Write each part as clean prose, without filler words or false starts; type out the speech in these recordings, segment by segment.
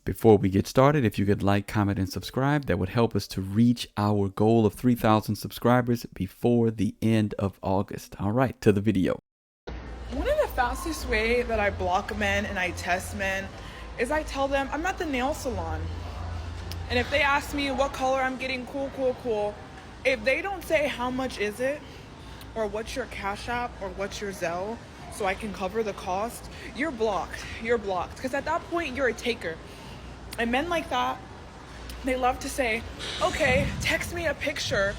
Before we get started, if you could like, comment, and subscribe, that would help us to reach our goal of 3,000 subscribers before the end of August. All right, to the video. One of the fastest way that I block men and I test men is I tell them I'm at the nail salon. And if they ask me what color I'm getting, cool. If they don't say how much is it, or what's your Cash App, or what's your Zelle, so I can cover the cost, you're blocked. You're blocked. Because at that point, you're a taker. And men like that, they love to say, okay, text me a picture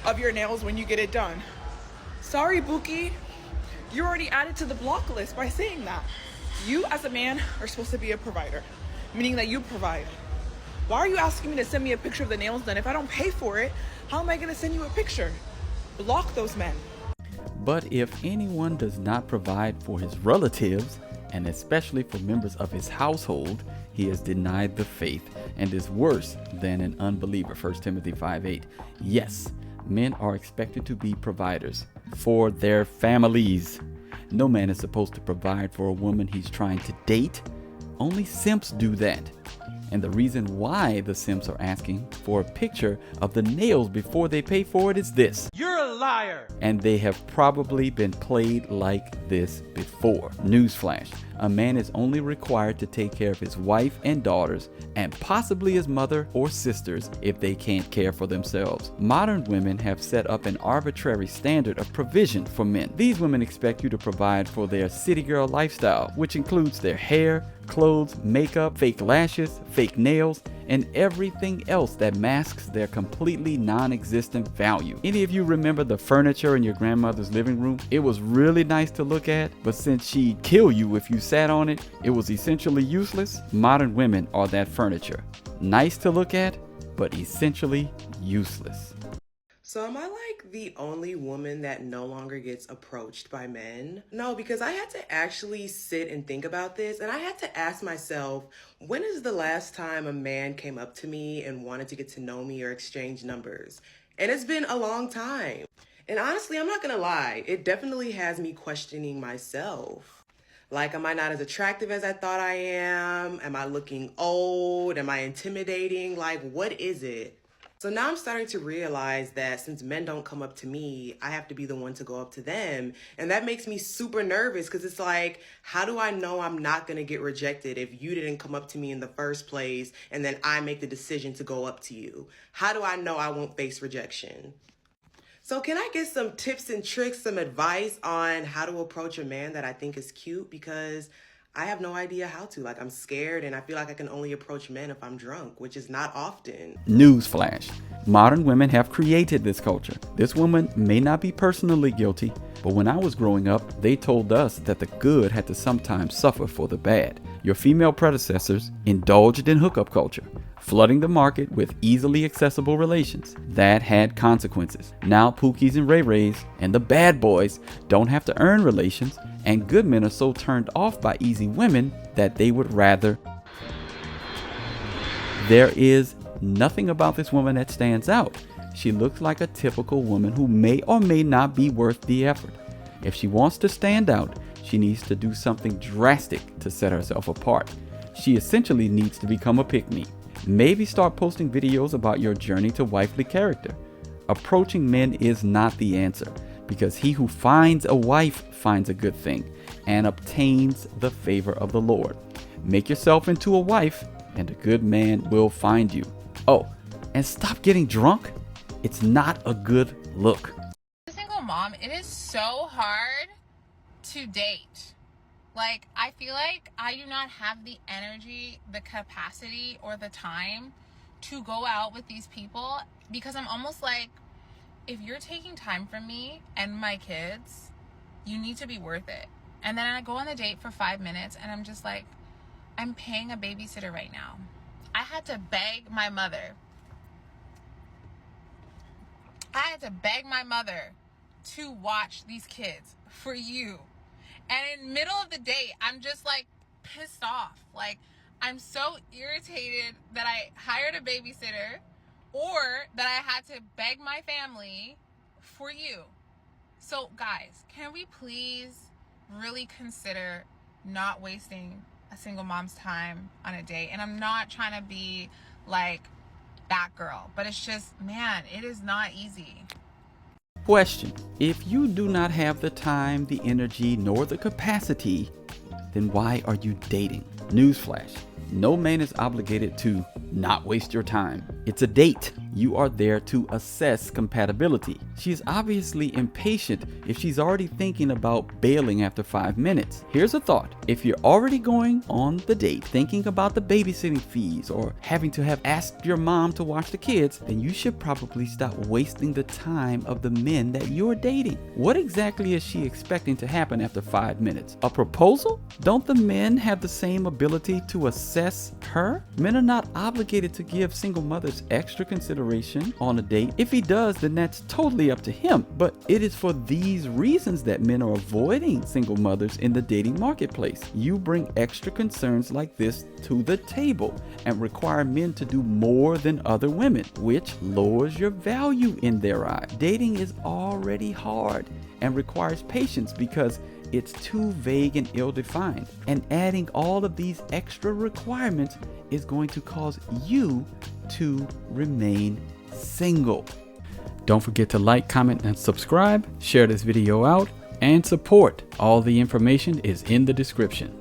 of your nails when you get it done. Sorry, Buki, you're already added to the block list by saying that. You as a man are supposed to be a provider, meaning that you provide. Why are you asking me to send me a picture of the nails done? If I don't pay for it, how am I going to send you a picture? Block those men. But if anyone does not provide for his relatives, and especially for members of his household, he has denied the faith and is worse than an unbeliever. 1 Timothy 5:8. Yes, men are expected to be providers for their families. No man is supposed to provide for a woman he's trying to date. Only simps do that. And the reason why the simps are asking for a picture of the nails before they pay for it is this. You're a liar! And they have probably been played like this before. Newsflash. A man is only required to take care of his wife and daughters, and possibly his mother or sisters if they can't care for themselves. Modern women have set up an arbitrary standard of provision for men. These women expect you to provide for their city girl lifestyle, which includes their hair, clothes, makeup, fake lashes, fake nails, and everything else that masks their completely non-existent value. Any of you remember the furniture in your grandmother's living room? It was really nice to look at, but since she'd kill you if you sat on it, it was essentially useless. Modern women are that furniture. Nice to look at, but essentially useless. So am I like the only woman that no longer gets approached by men? No, because I had to actually sit and think about this, and I had to ask myself, when is the last time a man came up to me and wanted to get to know me or exchange numbers? And it's been a long time. And honestly, I'm not gonna lie, it definitely has me questioning myself. Like, am I not as attractive as I thought I am? Am I looking old? Am I intimidating? Like, what is it? So now I'm starting to realize that since men don't come up to me, I have to be the one to go up to them. And that makes me super nervous because it's like, how do I know I'm not going to get rejected if you didn't come up to me in the first place and then I make the decision to go up to you? How do I know I won't face rejection? So can I get some tips and tricks, some advice on how to approach a man that I think is cute? Because I have no idea how to. Like, I'm scared and I feel like I can only approach men if I'm drunk, which is not often. Newsflash. Modern women have created this culture. This woman may not be personally guilty, but when I was growing up, they told us that the good had to sometimes suffer for the bad. Your female predecessors indulged in hookup culture, flooding the market with easily accessible relations. That had consequences. Now Pookies and Ray Rays and the bad boys don't have to earn relations, and good men are so turned off by easy women that they would rather. There is nothing about this woman that stands out. She looks like a typical woman who may or may not be worth the effort. If she wants to stand out, she needs to do something drastic to set herself apart. She essentially needs to become a pick-me. Maybe start posting videos about your journey to wifely character. Approaching men is not the answer, because he who finds a wife finds a good thing and obtains the favor of the Lord. Make yourself into a wife and a good man will find you. Oh, and stop getting drunk. It's not a good look. As a single mom, it is so hard to date. Like, I feel like I do not have the energy, the capacity, or the time to go out with these people, because I'm almost like, if you're taking time from me and my kids, you need to be worth it. And then I go on the date for 5 minutes and I'm just like, I'm paying a babysitter right now. I had to beg my mother. To watch these kids for you. And in the middle of the day, I'm just like pissed off. Like, I'm so irritated that I hired a babysitter or that I had to beg my family for you. So guys, can we please really consider not wasting a single mom's time on a date. And I'm not trying to be like that girl, but it's just, man, it is not easy. Question: if you do not have the time, the energy, nor the capacity, then why are you dating? Newsflash: no man is obligated to not waste your time. It's a date. You are there to assess compatibility. She is obviously impatient if she's already thinking about bailing after 5 minutes. Here's a thought: if you're already going on the date thinking about the babysitting fees or having to have asked your mom to watch the kids, then you should probably stop wasting the time of the men that you're dating. What exactly is she expecting to happen after 5 minutes? A proposal? Don't the men have the same ability to assess her? Men are not obligated to give single mothers extra consideration on a date. If he does, then that's totally up to him. But it is for these reasons that men are avoiding single mothers in the dating marketplace. You bring extra concerns like this to the table and require men to do more than other women, which lowers your value in their eye. Dating is already hard and requires patience because it's too vague and ill-defined. And adding all of these extra requirements is going to cause you to remain single. Don't forget to like, comment, and subscribe. Share this video out and support. All the information is in the description.